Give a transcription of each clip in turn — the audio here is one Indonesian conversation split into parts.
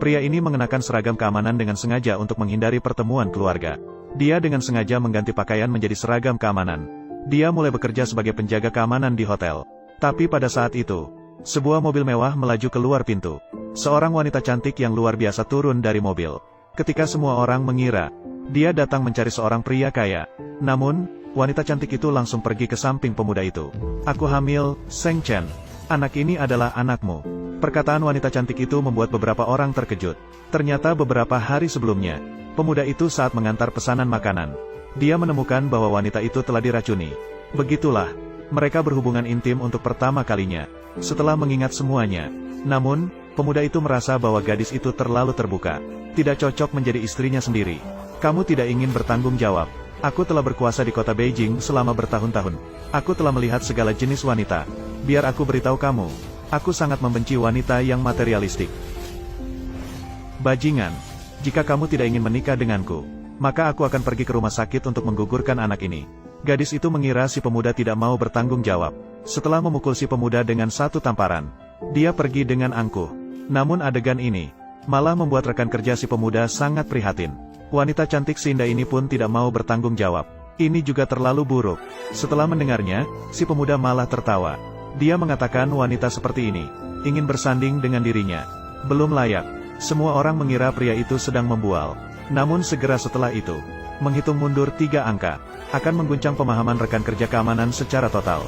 Pria ini mengenakan seragam keamanan dengan sengaja untuk menghindari pertemuan keluarga. Dia dengan sengaja mengganti pakaian menjadi seragam keamanan. Dia mulai bekerja sebagai penjaga keamanan di hotel. Tapi pada saat itu, sebuah mobil mewah melaju keluar pintu. Seorang wanita cantik yang luar biasa turun dari mobil. Ketika semua orang mengira dia datang mencari seorang pria kaya, namun wanita cantik itu langsung pergi ke samping pemuda itu. "Aku hamil, Seng Chen. Anak ini adalah anakmu." Perkataan wanita cantik itu membuat beberapa orang terkejut. Ternyata beberapa hari sebelumnya, pemuda itu saat mengantar pesanan makanan, dia menemukan bahwa wanita itu telah diracuni. Begitulah, mereka berhubungan intim untuk pertama kalinya. Setelah mengingat semuanya, namun, pemuda itu merasa bahwa gadis itu terlalu terbuka, tidak cocok menjadi istrinya sendiri. "Kamu tidak ingin bertanggung jawab. Aku telah berkuasa di kota Beijing selama bertahun-tahun. Aku telah melihat segala jenis wanita. Biar aku beritahu kamu, aku sangat membenci wanita yang materialistik. Bajingan, jika kamu tidak ingin menikah denganku, maka aku akan pergi ke rumah sakit untuk menggugurkan anak ini." Gadis itu mengira si pemuda tidak mau bertanggung jawab. Setelah memukul si pemuda dengan satu tamparan, dia pergi dengan angkuh. Namun adegan ini malah membuat rekan kerja si pemuda sangat prihatin. Wanita cantik seindah ini pun tidak mau bertanggung jawab. Ini juga terlalu buruk. Setelah mendengarnya, si pemuda malah tertawa. Dia mengatakan wanita seperti ini ingin bersanding dengan dirinya belum layak. Semua orang mengira pria itu sedang membual. Namun segera setelah itu, menghitung mundur 3 angka, akan mengguncang pemahaman rekan kerja keamanan secara total.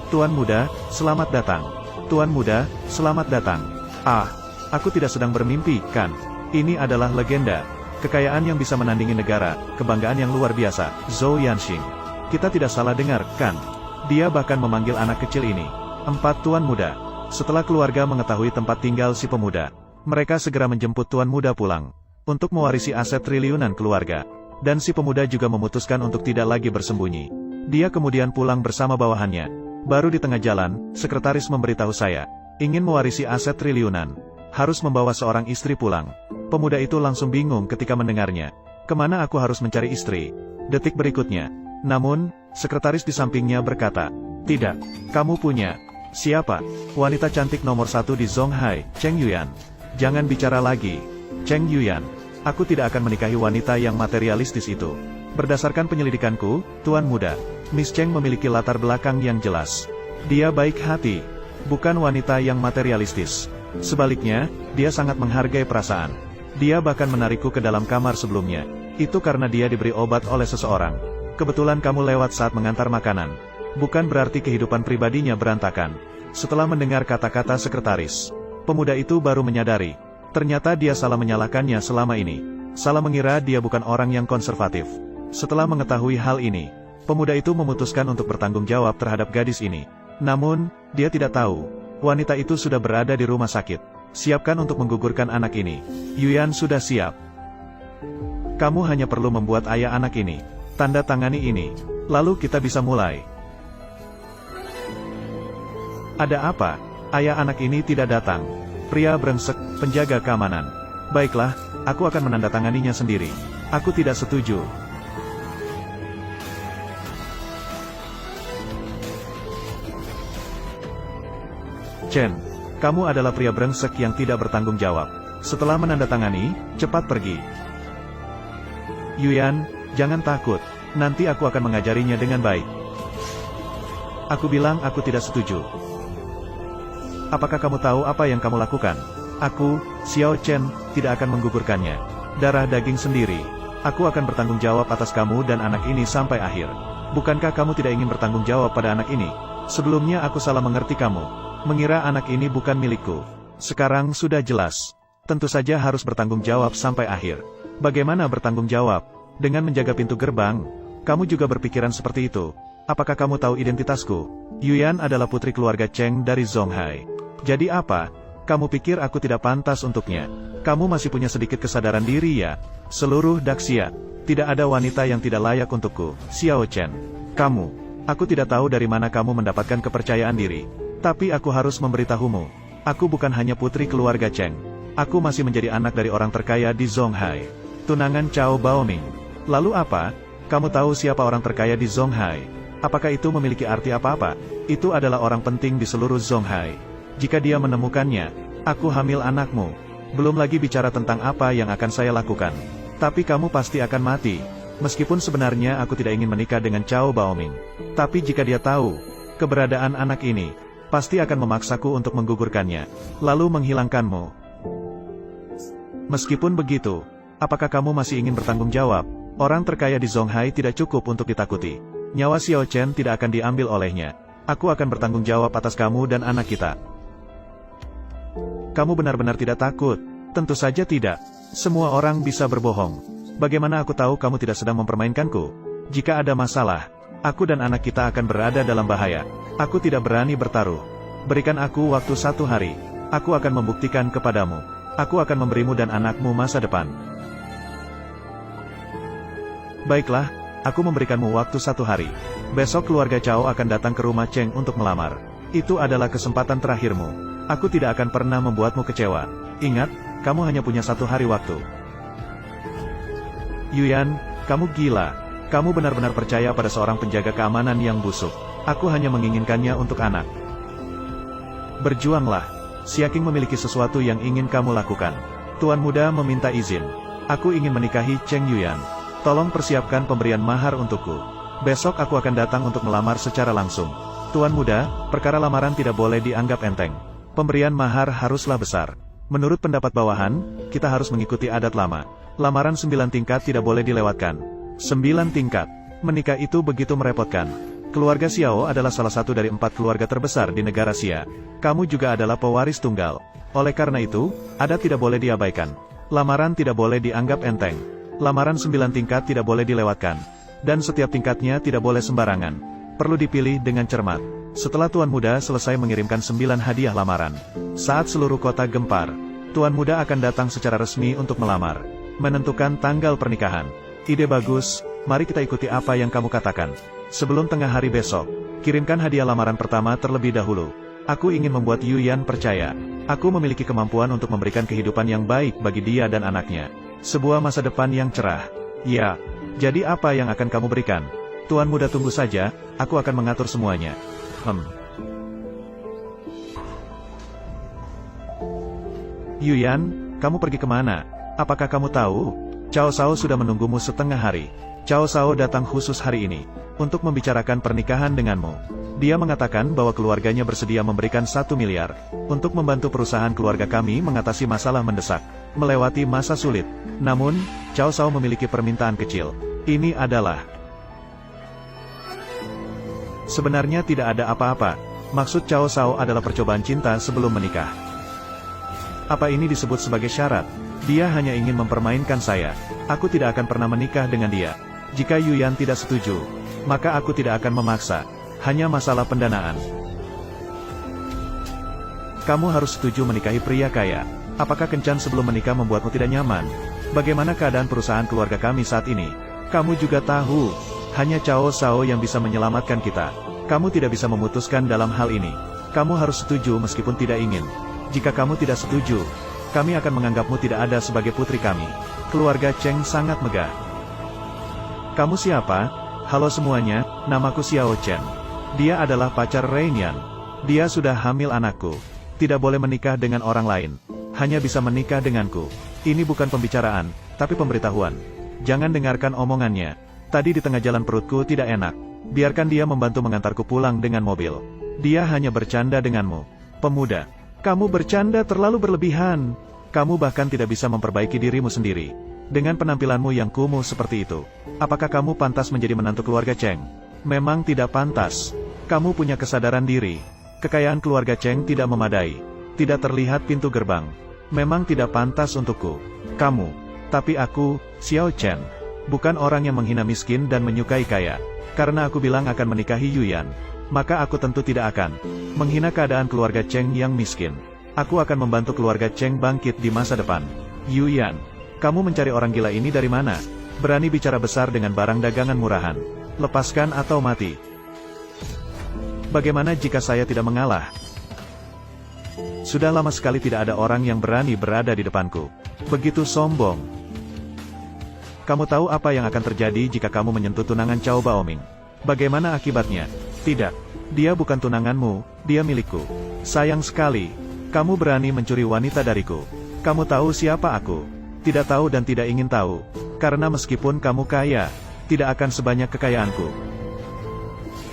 "Tuan muda, selamat datang. Tuan muda, selamat datang. Ah, aku tidak sedang bermimpi, kan? Ini adalah legenda. Kekayaan yang bisa menandingi negara, kebanggaan yang luar biasa, Zhou Yanxing. Kita tidak salah dengar, kan? Dia bahkan memanggil anak kecil ini 4 tuan muda." Setelah keluarga mengetahui tempat tinggal si pemuda, mereka segera menjemput tuan muda pulang untuk mewarisi aset triliunan keluarga. Dan si pemuda juga memutuskan untuk tidak lagi bersembunyi. Dia kemudian pulang bersama bawahannya. Baru di tengah jalan, sekretaris memberitahu saya, ingin mewarisi aset triliunan, harus membawa seorang istri pulang. Pemuda itu langsung bingung ketika mendengarnya. "Kemana aku harus mencari istri?" Detik berikutnya, namun, sekretaris di sampingnya berkata, "Tidak, kamu punya." "Siapa?" "Wanita cantik nomor 1 di Zonghai, Cheng Yuyan." "Jangan bicara lagi, Cheng Yuyan. Aku tidak akan menikahi wanita yang materialistis itu." Berdasarkan penyelidikanku, Tuan muda, Miss Cheng memiliki latar belakang yang jelas. Dia baik hati, bukan wanita yang materialistis. Sebaliknya, dia sangat menghargai perasaan. Dia bahkan menarikku ke dalam kamar sebelumnya. Itu karena dia diberi obat oleh seseorang. Kebetulan kamu lewat saat mengantar makanan. Bukan berarti kehidupan pribadinya berantakan. Setelah mendengar kata-kata sekretaris, pemuda itu baru menyadari, ternyata dia salah menyalahkannya selama ini. Salah mengira dia bukan orang yang konservatif. Setelah mengetahui hal ini, pemuda itu memutuskan untuk bertanggung jawab terhadap gadis ini. Namun, dia tidak tahu, wanita itu sudah berada di rumah sakit. Siapkan untuk menggugurkan anak ini. Yuyan sudah siap. Kamu hanya perlu membuat ayah anak ini. Tanda tangani ini. Lalu kita bisa mulai. Ada apa? Ayah anak ini tidak datang. Pria brengsek, penjaga keamanan. Baiklah, aku akan menandatanganinya sendiri. Aku tidak setuju. Chen, kamu adalah pria brengsek yang tidak bertanggung jawab. Setelah menandatangani, cepat pergi. Yuyan, jangan takut. Nanti aku akan mengajarinya dengan baik. Aku bilang aku tidak setuju. Apakah kamu tahu apa yang kamu lakukan? Aku, Xiao Chen, tidak akan menggugurkannya. Darah daging sendiri. Aku akan bertanggung jawab atas kamu dan anak ini sampai akhir. Bukankah kamu tidak ingin bertanggung jawab pada anak ini? Sebelumnya aku salah mengerti kamu. Mengira anak ini bukan milikku. Sekarang sudah jelas. Tentu saja harus bertanggung jawab sampai akhir. Bagaimana bertanggung jawab? Dengan menjaga pintu gerbang? Kamu juga berpikiran seperti itu? Apakah kamu tahu identitasku? Yuyan adalah putri keluarga Cheng dari Zonghai. Jadi apa? Kamu pikir aku tidak pantas untuknya? Kamu masih punya sedikit kesadaran diri ya? Seluruh Daxia, tidak ada wanita yang tidak layak untukku, Xiao Chen. Aku tidak tahu dari mana kamu mendapatkan kepercayaan diri. Tapi aku harus memberitahumu. Aku bukan hanya putri keluarga Cheng. Aku masih menjadi anak dari orang terkaya di Zonghai. Tunangan Cao Baoming. Lalu apa? Kamu tahu siapa orang terkaya di Zonghai? Apakah itu memiliki arti apa-apa? Itu adalah orang penting di seluruh Zonghai. Jika dia menemukannya, aku hamil anakmu. Belum lagi bicara tentang apa yang akan saya lakukan. Tapi kamu pasti akan mati. Meskipun sebenarnya aku tidak ingin menikah dengan Cao Baoming. Tapi jika dia tahu keberadaan anak ini, pasti akan memaksaku untuk menggugurkannya, lalu menghilangkanmu. Meskipun begitu, apakah kamu masih ingin bertanggung jawab? Orang terkaya di Zonghai tidak cukup untuk ditakuti. Nyawa Xiao Chen tidak akan diambil olehnya. Aku akan bertanggung jawab atas kamu dan anak kita. Kamu benar-benar tidak takut? Tentu saja tidak. Semua orang bisa berbohong. Bagaimana aku tahu kamu tidak sedang mempermainkanku? Jika ada masalah, aku dan anak kita akan berada dalam bahaya. Aku tidak berani bertaruh. Berikan aku waktu 1 hari. Aku akan membuktikan kepadamu. Aku akan memberimu dan anakmu masa depan. Baiklah, aku memberikanmu waktu 1 hari. Besok keluarga Cao akan datang ke rumah Cheng untuk melamar. Itu adalah kesempatan terakhirmu. Aku tidak akan pernah membuatmu kecewa. Ingat, kamu hanya punya 1 hari waktu. Yuyan, kamu gila. Kamu benar-benar percaya pada seorang penjaga keamanan yang busuk. Aku hanya menginginkannya untuk anak. Berjuanglah. Xia Qing memiliki sesuatu yang ingin kamu lakukan. Tuan muda meminta izin. Aku ingin menikahi Cheng Yuyan. Tolong persiapkan pemberian mahar untukku. Besok aku akan datang untuk melamar secara langsung. Tuan muda, perkara lamaran tidak boleh dianggap enteng. Pemberian mahar haruslah besar. Menurut pendapat bawahan, kita harus mengikuti adat lama. Lamaran 9 tingkat tidak boleh dilewatkan. 9 tingkat. Menikah itu begitu merepotkan. Keluarga Xiao adalah salah satu dari 4 keluarga terbesar di negara Xia. Kamu juga adalah pewaris tunggal. Oleh karena itu, adat tidak boleh diabaikan. Lamaran tidak boleh dianggap enteng. Lamaran 9 tingkat tidak boleh dilewatkan. Dan setiap tingkatnya tidak boleh sembarangan. Perlu dipilih dengan cermat. Setelah Tuan Muda selesai mengirimkan 9 hadiah lamaran, saat seluruh kota gempar, Tuan Muda akan datang secara resmi untuk melamar. Menentukan tanggal pernikahan. Ide bagus, mari kita ikuti apa yang kamu katakan. Sebelum tengah hari besok, kirimkan hadiah lamaran pertama terlebih dahulu. Aku ingin membuat Yuyan percaya. Aku memiliki kemampuan untuk memberikan kehidupan yang baik bagi dia dan anaknya. Sebuah masa depan yang cerah. Ya, jadi apa yang akan kamu berikan? Tuan Muda tunggu saja, aku akan mengatur semuanya. Yuyan, kamu pergi kemana? Apakah kamu tahu? Cao Shao sudah menunggumu setengah hari. Cao Shao datang khusus hari ini, untuk membicarakan pernikahan denganmu. Dia mengatakan bahwa keluarganya bersedia memberikan 1 miliar, untuk membantu perusahaan keluarga kami mengatasi masalah mendesak, melewati masa sulit. Namun, Cao Shao memiliki permintaan kecil. Ini adalah... Sebenarnya tidak ada apa-apa. Maksud Cao Shao adalah percobaan cinta sebelum menikah. Apa ini disebut sebagai syarat? Dia hanya ingin mempermainkan saya. Aku tidak akan pernah menikah dengan dia. Jika Yuyan tidak setuju, maka aku tidak akan memaksa. Hanya masalah pendanaan. Kamu harus setuju menikahi pria kaya. Apakah kencan sebelum menikah membuatmu tidak nyaman? Bagaimana keadaan perusahaan keluarga kami saat ini? Kamu juga tahu, hanya Cao Shao yang bisa menyelamatkan kita. Kamu tidak bisa memutuskan dalam hal ini. Kamu harus setuju meskipun tidak ingin. Jika kamu tidak setuju, kami akan menganggapmu tidak ada sebagai putri kami. Keluarga Cheng sangat megah. Kamu siapa? Halo semuanya, namaku Xiao Chen. Dia adalah pacar Reinian. Dia sudah hamil anakku. Tidak boleh menikah dengan orang lain. Hanya bisa menikah denganku. Ini bukan pembicaraan, tapi pemberitahuan. Jangan dengarkan omongannya. Tadi di tengah jalan perutku tidak enak. Biarkan dia membantu mengantarku pulang dengan mobil. Dia hanya bercanda denganmu. Pemuda, kamu bercanda terlalu berlebihan. Kamu bahkan tidak bisa memperbaiki dirimu sendiri. Dengan penampilanmu yang kumuh seperti itu, apakah kamu pantas menjadi menantu keluarga Cheng? Memang tidak pantas. Kamu punya kesadaran diri. Kekayaan keluarga Cheng tidak memadai. Tidak terlihat pintu gerbang. Memang tidak pantas untukku. Kamu. Tapi aku, Xiao Chen, bukan orang yang menghina miskin dan menyukai kaya. Karena aku bilang akan menikahi Yuyan, maka aku tentu tidak akan menghina keadaan keluarga Cheng yang miskin. Aku akan membantu keluarga Cheng bangkit di masa depan. Yuyan, kamu mencari orang gila ini dari mana? Berani bicara besar dengan barang dagangan murahan. Lepaskan atau mati. Bagaimana jika saya tidak mengalah? Sudah lama sekali tidak ada orang yang berani berada di depanku. Begitu sombong. Kamu tahu apa yang akan terjadi jika kamu menyentuh tunangan Cao Baoming? Bagaimana akibatnya? Tidak. Dia bukan tunanganmu, dia milikku. Sayang sekali. Kamu berani mencuri wanita dariku. Kamu tahu siapa aku? Tidak tahu dan tidak ingin tahu. Karena meskipun kamu kaya, tidak akan sebanyak kekayaanku.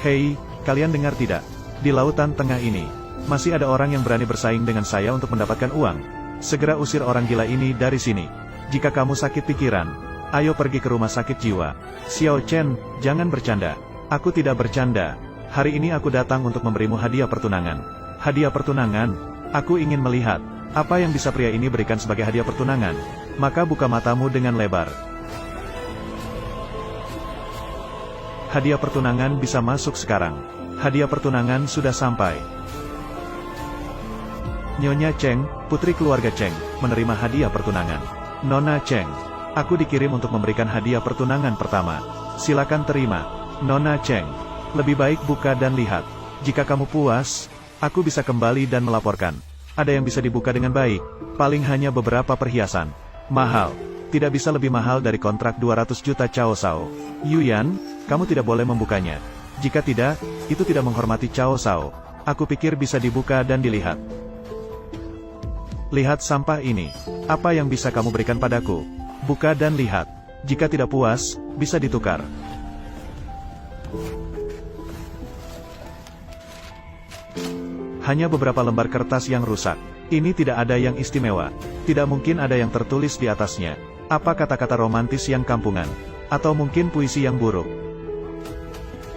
Hei, kalian dengar tidak? Di lautan tengah ini, masih ada orang yang berani bersaing dengan saya untuk mendapatkan uang. Segera usir orang gila ini dari sini. Jika kamu sakit pikiran, ayo pergi ke rumah sakit jiwa. Xiao Chen, jangan bercanda. Aku tidak bercanda. Hari ini aku datang untuk memberimu hadiah pertunangan. Hadiah pertunangan? Aku ingin melihat, apa yang bisa pria ini berikan sebagai hadiah pertunangan. Maka buka matamu dengan lebar. Hadiah pertunangan bisa masuk sekarang. Hadiah pertunangan sudah sampai. Nyonya Cheng, putri keluarga Cheng, menerima hadiah pertunangan. Nona Cheng, aku dikirim untuk memberikan hadiah pertunangan pertama. Silakan terima. Nona Cheng, lebih baik buka dan lihat. Jika kamu puas, aku bisa kembali dan melaporkan. Ada yang bisa dibuka dengan baik, paling hanya beberapa perhiasan. Mahal. Tidak bisa lebih mahal dari kontrak 200 juta Cao Shao. Yuyan, kamu tidak boleh membukanya. Jika tidak, itu tidak menghormati Cao Shao. Aku pikir bisa dibuka dan dilihat. Lihat sampah ini. Apa yang bisa kamu berikan padaku? Buka dan lihat. Jika tidak puas, bisa ditukar. Hanya beberapa lembar kertas yang rusak. Ini tidak ada yang istimewa. Tidak mungkin ada yang tertulis di atasnya. Apa kata-kata romantis yang kampungan? Atau mungkin puisi yang buruk?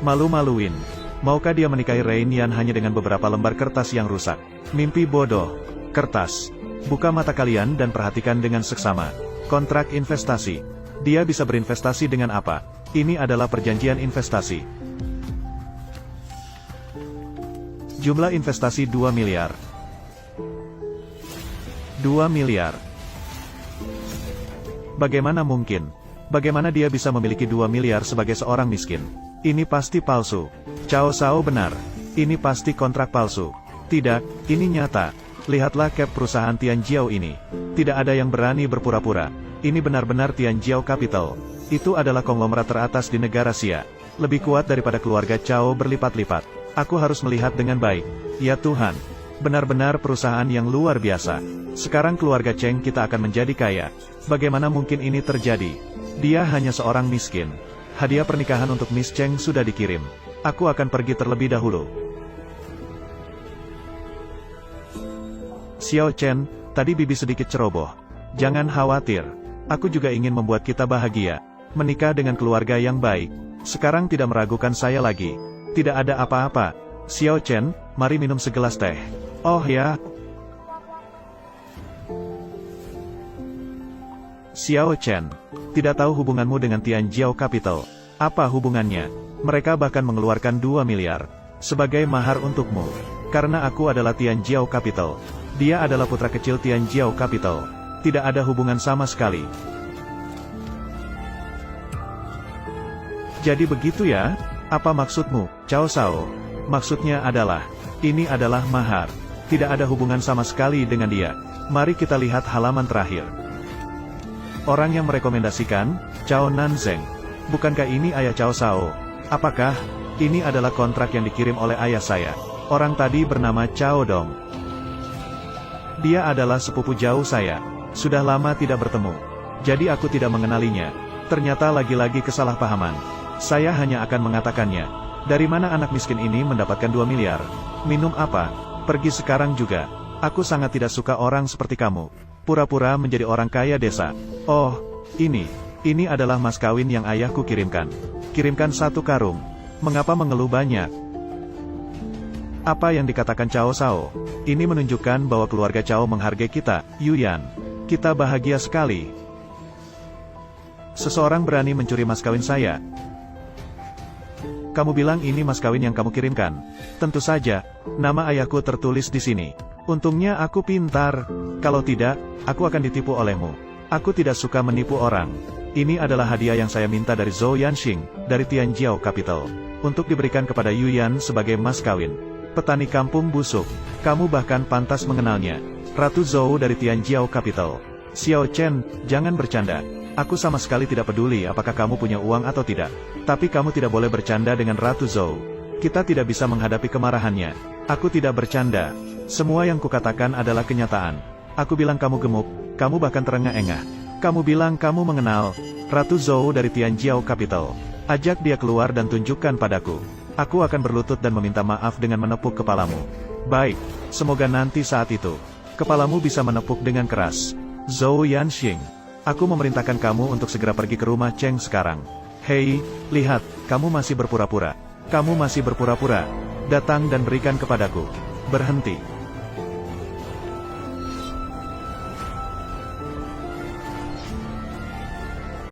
Malu-maluin. Maukah dia menikahi Rain Yan hanya dengan beberapa lembar kertas yang rusak? Mimpi bodoh. Kertas. Buka mata kalian dan perhatikan dengan seksama. Kontrak investasi. Dia bisa berinvestasi dengan apa? Ini adalah perjanjian investasi. Jumlah investasi 2 miliar. 2 miliar. Bagaimana mungkin? Bagaimana dia bisa memiliki 2 miliar sebagai seorang miskin? Ini pasti palsu. Cao Shao benar. Ini pasti kontrak palsu. Tidak, ini nyata. Lihatlah cap perusahaan Tianjiao ini. Tidak ada yang berani berpura-pura. Ini benar-benar Tianjiao Capital. Itu adalah konglomerat teratas di negara Xia. Lebih kuat daripada keluarga Cao berlipat-lipat. Aku harus melihat dengan baik. Ya Tuhan. Benar-benar perusahaan yang luar biasa. Sekarang keluarga Cheng kita akan menjadi kaya. Bagaimana mungkin ini terjadi? Dia hanya seorang miskin. Hadiah pernikahan untuk Miss Cheng sudah dikirim. Aku akan pergi terlebih dahulu. Xiao Chen, tadi bibi sedikit ceroboh. Jangan khawatir. Aku juga ingin membuat kita bahagia. Menikah dengan keluarga yang baik. Sekarang tidak meragukan saya lagi. Tidak ada apa-apa. Xiao Chen, mari minum segelas teh. Oh ya. Xiao Chen, tidak tahu hubunganmu dengan Tianjiao Capital. Apa hubungannya? Mereka bahkan mengeluarkan 2 miliar. Sebagai mahar untukmu. Karena aku adalah Tianjiao Capital. Dia adalah putra kecil Tianjiao Capital. Tidak ada hubungan sama sekali. Jadi begitu ya? Apa maksudmu, Cao Shao? Maksudnya adalah, ini adalah mahar. Tidak ada hubungan sama sekali dengan dia. Mari kita lihat halaman terakhir. Orang yang merekomendasikan, Cao Nanzeng. Bukankah ini ayah Cao Shao? Apakah, ini adalah kontrak yang dikirim oleh ayah saya? Orang tadi bernama Cao Dong. Dia adalah sepupu jauh saya. Sudah lama tidak bertemu. Jadi aku tidak mengenalinya. Ternyata lagi-lagi kesalahpahaman. Saya hanya akan mengatakannya. Dari mana anak miskin ini mendapatkan 2 miliar? Minum apa? Pergi sekarang juga. Aku sangat tidak suka orang seperti kamu. Pura-pura menjadi orang kaya desa. Oh, ini adalah mas kawin yang ayahku kirimkan. Kirimkan 1 karung. Mengapa mengeluh banyak? Apa yang dikatakan Cao Shao? Ini menunjukkan bahwa keluarga Cao menghargai kita, Yuyan. Kita bahagia sekali. Seseorang berani mencuri mas kawin saya. Kamu bilang ini mas kawin yang kamu kirimkan. Tentu saja, nama ayahku tertulis di sini. Untungnya aku pintar. Kalau tidak, aku akan ditipu olehmu. Aku tidak suka menipu orang. Ini adalah hadiah yang saya minta dari Zhou Yanxing, dari Tianjiao Capital. Untuk diberikan kepada Yuyan sebagai mas kawin. Petani kampung busuk. Kamu bahkan pantas mengenalnya. Ratu Zhou dari Tianjiao Capital. Xiao Chen, jangan bercanda. Aku sama sekali tidak peduli apakah kamu punya uang atau tidak. Tapi kamu tidak boleh bercanda dengan Ratu Zhou. Kita tidak bisa menghadapi kemarahannya. Aku tidak bercanda. Semua yang kukatakan adalah kenyataan. Aku bilang kamu gemuk, kamu bahkan terengah-engah. Kamu bilang kamu mengenal Ratu Zhou dari Tianjiao Capital. Ajak dia keluar dan tunjukkan padaku. Aku akan berlutut dan meminta maaf dengan menepuk kepalamu. Baik, semoga nanti saat itu, kepalamu bisa menepuk dengan keras. Zhou Yanxing, aku memerintahkan kamu untuk segera pergi ke rumah Cheng sekarang. Hei, lihat, kamu masih berpura-pura. Kamu masih berpura-pura. Datang dan berikan kepadaku. Berhenti.